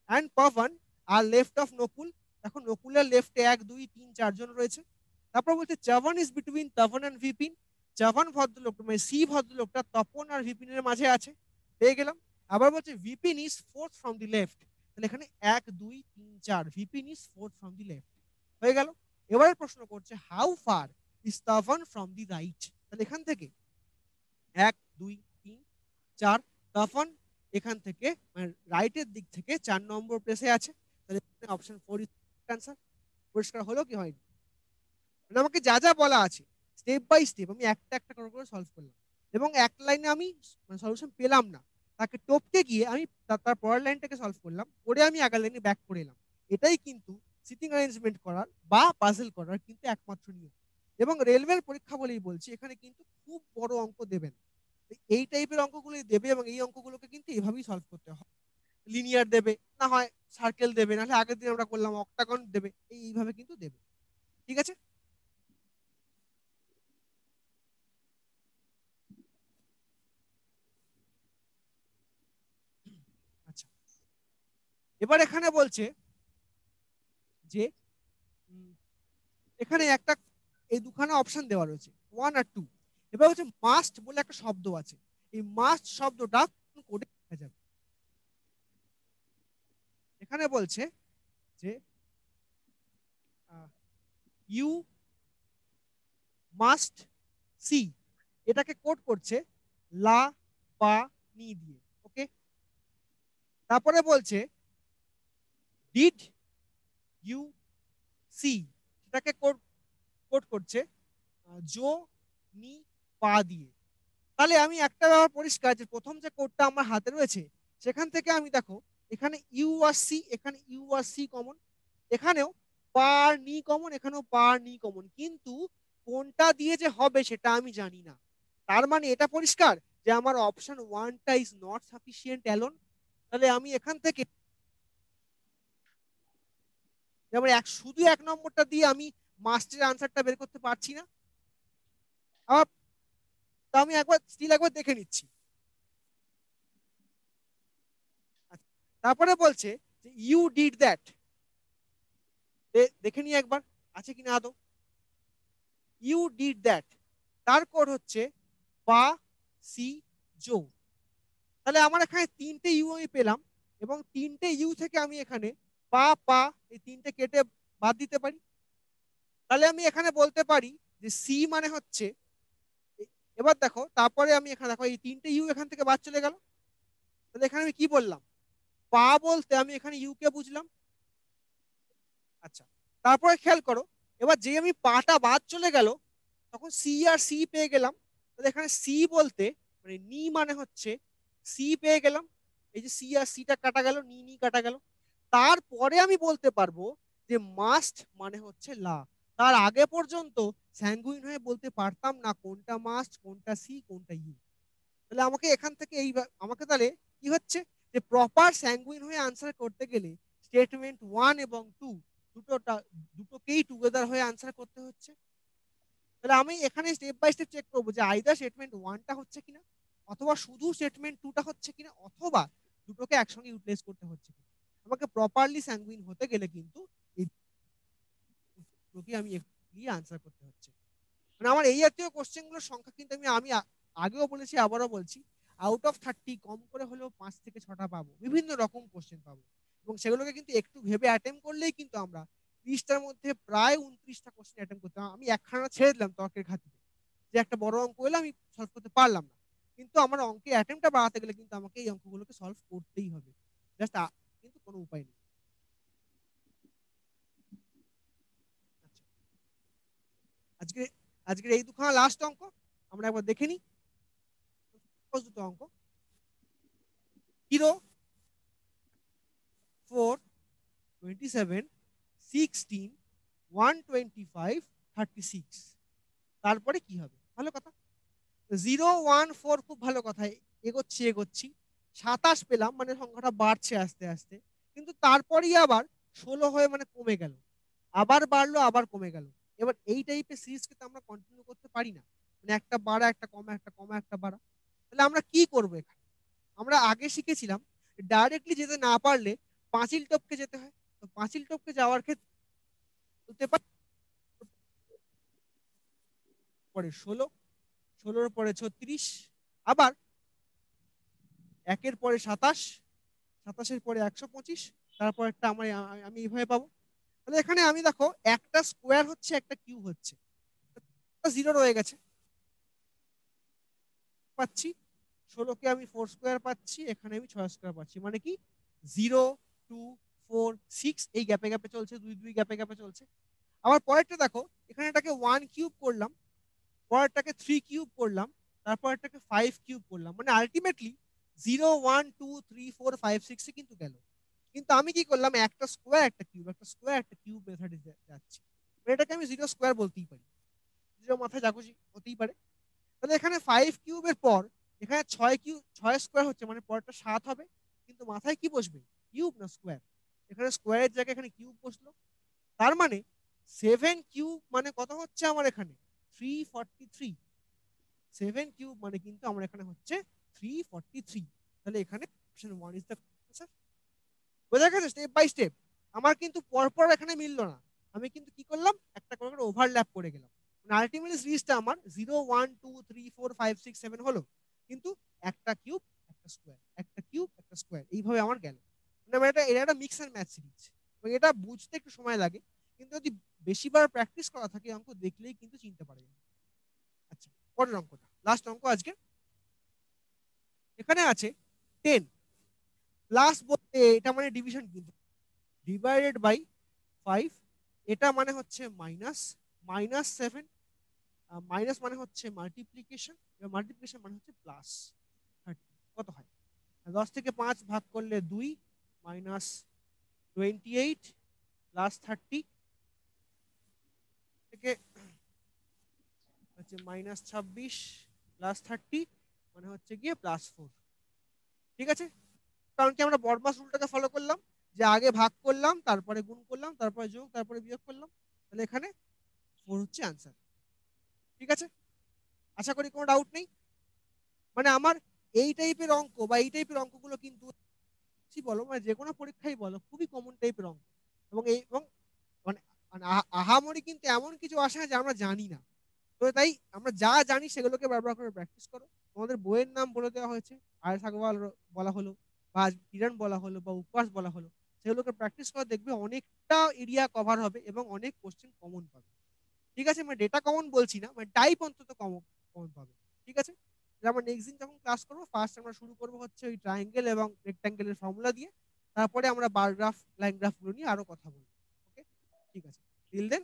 Speaker 1: and Pavan are left of Nakul. এখন নকুলের লেফটে 1 2 3 4 জন রয়েছে। তারপর বলছে Chavan is between Tapan and Vipin, Chavan ভদ্রলোক মানে সি ভদ্রলোকটা তপন আর ভিপিনের মাঝে আছে, পেয়ে গেলাম। আবার বলছে VPN is fourth from the left, তাহলে এখানে 1 2 3 4 VPN is fourth from the left, হয়ে গেল। এবারে প্রশ্ন করছে how far is Tapan from the right, তাহলে এখান থেকে 1 2 3 4, তখন এখান থেকে মানে রাইটের দিক থেকে 4 নম্বর প্লেসে আছে, তাহলে অপশন 4 ইজ অ্যান্সার। পরিষ্কার হলো কি হয়নি? মানে আমাকে যা যা বলা আছে স্টেপ বাই স্টেপ আমি একটা একটা করে সলভ করলাম, এবং এক লাইনে আমি সলিউশন পেলাম না, তাকে টপকে গিয়ে আমি তার পরের লাইনটাকে সলভ করলাম, করে আমি আগের লাইনে ব্যাক করে এলাম। এটাই কিন্তু সিটিং অ্যারেঞ্জমেন্ট করার বা পাজল করার কিন্তু একমাত্র নিয়ম। এবং রেলওয়ের পরীক্ষা বলেই বলছি এখানে কিন্তু খুব বড় অঙ্ক দেবেন, এই টাইপের অঙ্কগুলোই দেবে এবং এই অঙ্কগুলোকে কিন্তু এভাবেই সলভ করতে হয়। লিনিয়ার দেবে, না হয় সার্কেল দেবে, নাহলে আগের দিন আমরা করলাম অক্টাগন দেবে, এইভাবে কিন্তু দেবে। ঠিক আছে, এবার এখানে বলছে যে এখানে একটা এই দুখানা অপশন দেওয়া রয়েছে 1 আর 2। এবার হচ্ছে মাস্ট বলে একটা শব্দ আছে, এই মাস্ট শব্দটা কোডে লেখা যাবে। এখানে বলছে যে ইউ মাস্ট সি, এটাকে কোড করছে লা পা নি দিয়ে। ওকে, তারপরে বলছে ডিড ইউ সি, সেটাকে কোড করছে জো নি পা দিয়ে। তাহলে আমি একটা ব্যাপার পরিষ্কার যে প্রথম যে কোডটা আমার হাতে রয়েছে সেখান থেকে আমি দেখো এখানে ইউ আর সি, এখানে ইউ আর সি কমন, এখানেও পার নি কমন, এখানেও পার নি কমন, কিন্তু কোনটা দিয়ে যে হবে সেটা আমি জানি না। তার মানে এটা পরিষ্কার যে আমার অপশন ওয়ানটা ইজ নট সাফিসিয়েন্ট অ্যালোন। তাহলে আমি এখান থেকে যেমন শুধু 1 নম্বরটা দিয়ে আমি মাস্টার আনসারটা বের করতে পারছি না। আবার তা আমি একবার দেখে নিচ্ছি। আচ্ছা, তারপরে বলছে যে ইউ ডিড দ্যাট, দেখে নিই একবার আছে কিনা আদৌ। ইউ ডিড দ্যাট, তার কোড হচ্ছে পা সি জো। তাহলে আমার এখানে 3টে ইউ আমি পেলাম, এবং 3টে ইউ থেকে আমি এখানে পা পা এই 3টে কেটে বাদ দিতে পারি। তাহলে আমি এখানে বলতে পারি যে সি মানে হচ্ছে, এবার দেখো তারপরে আমি এখানে দেখো এই 3টে ইউ এখান থেকে বাদ চলে গেল। তাহলে এখানে আমি কি বললাম, পা বলতে আমি এখানে ইউ কে বুঝলাম। আচ্ছা, তারপরে খেয়াল করো, এবার যে আমি পাটা বাদ চলে গেল তখন সি আর সি পেয়ে গেলাম। তাহলে এখানে সি বলতে মানে নি মানে হচ্ছে সি পেয়ে গেলাম। এই যে সি আর সিটা কাটা গেল, নি নি কাটা গেল। তারপরে আমি বলতে পারবো যে মাস্ট মানে হচ্ছে লা। তার আগে পর্যন্ত স্যাঙ্গুইন হয়ে বলতে পারতাম না কোনটা মাস্ট, কোনটা সি, কোনটা ইউ। তাহলে আমাকে এখান থেকে আমাকে তাহলে কি হচ্ছে যে প্রপার স্যাঙ্গুইন হয়ে আনসার করতে গেলে স্টেটমেন্ট 1 এবং 2 দুটোকেই টুগেদার হয়ে আনসার করতে হচ্ছে। তাহলে আমি এখানে স্টেপ বাই স্টেপ চেক করবো যে আইদার স্টেটমেন্ট 1টা হচ্ছে কিনা, অথবা শুধু স্টেটমেন্ট 2টা হচ্ছে কিনা, অথবা দুটোকে একসঙ্গে ইউটিলাইজ করতে হচ্ছে কিনা। আমাকে প্রপারলি স্যাঙ্গুইন হতে গেলে কিন্তু এই দুটোকে আমি নিয়ে আনসার করতে হচ্ছে। মানে আমার এই জাতীয় কোশ্চেন গুলোর সংখ্যা কিন্তু আমি আগেও বলেছি, আবারও বলছি, আউট অফ 30 কম করে হলেও 5 থেকে 6টা পাবো, বিভিন্ন রকম কোশ্চেন পাবো। এবং সেগুলোকে কিন্তু একটু ভেবে অ্যাটেম্প করলেই কিন্তু আমরা 30টার মধ্যে প্রায় 29টা কোশ্চেন অ্যাটেম্প করতাম। আমি একখানা ছেড়ে দিলাম তর্কের খাতিরে, যে একটা বড় অঙ্ক হলে আমি সলভ করতে পারলাম না, কিন্তু আমার অঙ্কের অ্যাটেম্পটা বাড়াতে গেলে কিন্তু আমাকে এই অঙ্কগুলোকে সলভ করতেই হবে। জাস্ট কিন্তু কোনো উপায় নেই। আচ্ছা, আজকে আজকের এই দুখানা লাস্ট অঙ্ক আমরা একবার দেখে নিই। দুটো অঙ্ক 0 4 27 16 125 36। তারপরে কি হবে, ভালো কথা। 0 1 4 খুব ভালো কথা, এগোচ্ছি 27 পেলাম, মানে সংখ্যাটা বাড়ছে আস্তে আস্তে, কিন্তু তারপরেই আবার 16 হয়ে মানে কমে গেল, আবার বাড়লো আবার কমে গেল। এবার এই টাইপের সিরিজকে তো আমরা কন্টিনিউ করতে পারি না, মানে একটা বাড়া একটা কমা, একটা কমা একটা বাড়া। তাহলে আমরা কি করবো এখানে, আমরা আগে শিখেছিলাম ডাইরেক্টলি যেতে না পারলে পাঁচিল টপকে যেতে হয়। তো পাঁচিল টপকে যাওয়ার ক্ষেত্রে হতে পারে পরে 16, 16-র পরে 36, আবার 1-এর পরে 27, 27-এর পরে 125, তারপর একটা আমি এইভাবে পাবো। তাহলে এখানে আমি দেখো একটা স্কোয়ার হচ্ছে একটা কিউব হচ্ছে, জিরো রয়ে গেছে পাচ্ছি। 16কে আমি 4 স্কোয়ার পাচ্ছি, এখানে আমি 6 স্কোয়ার পাচ্ছি, মানে কি 0 2 4 6 এই গ্যাপে গ্যাপে চলছে, 2 2 গ্যাপে গ্যাপে চলছে। আবার পরেরটা দেখো, এখানে এটাকে 1 কিউব করলাম, পরেরটাকে 3 কিউব করলাম, তারপর এটাকে 5 কিউব করলাম, মানে আলটিমেটলি 0 1 2 3 4 5 6 এ কিন্তু গেল। কিন্তু আমি কি করলাম, একটা স্কোয়ার একটা কিউব, একটা স্কোয়ার একটা কিউব মেথডে যাচ্ছি, এটাকে আমি 0 স্কোয়ার বলতেই পারি, 0 মাথায় যাকুছি হতেই পারে। তাহলে এখানে 5 কিউবের পর এখানে 6 স্কোয়ার হচ্ছে, মানে পরেরটা 7 হবে, কিন্তু মাথায় কি বসবে, কিউব না স্কোয়ার। এখানে স্কোয়ারের জায়গায় এখানে কিউব বসলো। তার মানে 7 কিউব মানে কত হচ্ছে আমার এখানে 343। 7 কিউব মানে কিন্তু আমার এখানে হচ্ছে 343। তাহলে এখানে অপশন 1 ইজ দ্য আনসার। বোঝা গেছে? Step by step. আমার কিন্তু পরপর এখানে মিললো না, আমি কিন্তু কি করলাম, একটা করে করে ওভারল্যাপ করে গেলাম। মানে আলটিমেটলি সিরিজটা আমার 0 1 2 3 4 5 6 7 হলো, কিন্তু একটা কিউব একটা স্কোয়ার, একটা কিউব একটা স্কোয়ার, এইভাবে আমার গেল। মানে এটা একটা মিক্স এন্ড ম্যাচ সিরিজ, এবং এটা বুঝতে একটু সময় লাগে, কিন্তু যদি বেশিবার প্র্যাকটিস করা থাকে অঙ্ক দেখলেই কিন্তু চিনতে পারে। আচ্ছা, পরের অঙ্কটা, লাস্ট অঙ্ক আজকে। এখানে আছে 10 প্লাস, বলতে এটা মানে ডিভিশন, কিন্তু ডিভাইডেড বাই 5, এটা মানে হচ্ছে মাইনাস, -7, মাইনাস মানে হচ্ছে মাল্টিপ্লিকেশন, এবং মাল্টিপ্লিকেশন মানে হচ্ছে প্লাস 30। কত হয়? 10 থেকে 5 ভাগ করলে 2, -28 প্লাস 30 থেকে হচ্ছে -26 প্লাস 30 মানে হচ্ছে গিয়ে +4। ঠিক আছে, কারণ কি আমরা বড়মাস রুলটাকে ফলো করলাম, যে আগে ভাগ করলাম, তারপরে গুণ করলাম, তারপরে যোগ, তারপরে বিয়োগ করলাম, তাহলে এখানে 4 হচ্ছে অ্যান্সার। ঠিক আছে, আশা করি কোনো ডাউট নেই। মানে আমার এই টাইপের অঙ্ক বা এই টাইপের অঙ্কগুলো কিন্তু কি বলো, মানে যে কোনো পরীক্ষায় বলো, খুবই কমন টাইপের অঙ্ক। এবং মানে মানে আহামরি কিন্তু এমন কিছু আসে না যে আমরা জানি না। তো তাই আমরা যা জানি সেগুলোকে বারবার করে প্র্যাকটিস করো। তোমাদের বইয়ের নাম বলে দেওয়া হয়েছে, আয়েশ আকবর বলা হলো, বা কিরণ বলা হলো, বা উপবাস বলা হলো, সেগুলোকে প্র্যাকটিস করে দেখবে অনেকটা এরিয়া কভার হবে এবং অনেক কোশ্চেন কমন পাবে। ঠিক আছে, মানে ডেটা কমন বলছি না, মানে টাইপ অন্তত কমন কমন পাবে। ঠিক আছে, আমরা নেক্সট দিন যখন ক্লাস করবো, ফার্স্ট আমরা শুরু করবো হচ্ছে ওই ট্রায়াঙ্গেল এবং রেক্ট্যাঙ্গেলের ফর্মুলা দিয়ে, তারপরে আমরা বার গ্রাফ লাইন গ্রাফ গুলো নিয়ে আরো কথা বলবো। ওকে, ঠিক আছে, টিল দেন